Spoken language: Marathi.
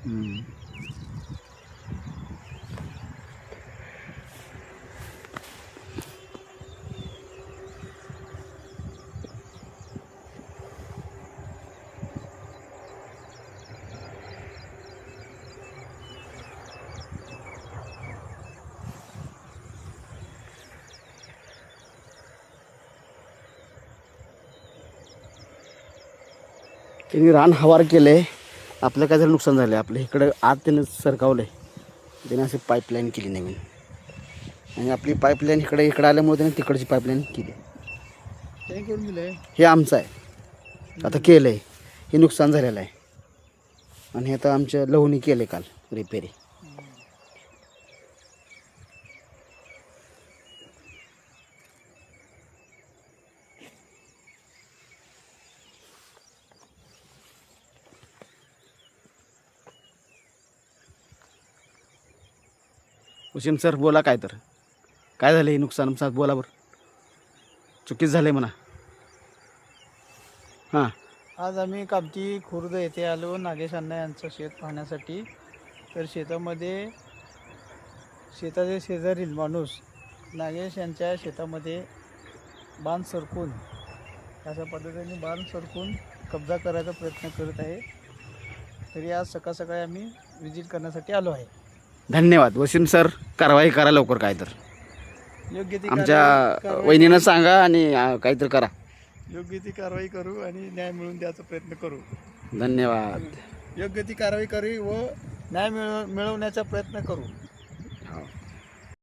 हम्म. त्यांनी रान हवार केलंय. आपलं काय झालं नुकसान झालं आपलं इकडं आत त्यानं सरकावलंय. त्याने अशी पाईपलाईन केली नवीन आणि आपली पाईपलाईन इकडे आल्यामुळे त्याने तिकडची पाईपलाईन केली. ते करून दिलंय. हे आमचं आहे आता केलंय. हे नुकसान झालेलं आहे आणि हे आता आमच्या लवणी केलं काल रिपेरी. वसीम सर बोला काय तर काय झालं हे नुकसान साथ बोला बरं. चुकीच झालंय म्हणा. हां आज आम्ही कामठी खुर्द येथे आलो नागेश अण्णा यांचं शेत पाहण्यासाठी. तर शेताचे शेजारील माणूस नागेश यांच्या शेतामध्ये बांध सरकून अशा पद्धतीने बांध सरकून कब्जा करायचा प्रयत्न करत आहे. तरी आज सकाळी आम्ही विजिट करण्यासाठी आलो आहे. धन्यवाद वसीम सर. कारवाई करा लवकर काय तर. योग्य ती आमच्या कारवाई वहिनीनं सांगा आणि काहीतरी करा. योग्य ती कारवाई करू आणि न्याय मिळवून द्यायचा प्रयत्न करू. धन्यवाद. योग्य ती कारवाई करू व न्याय मिळवण्याचा प्रयत्न करू.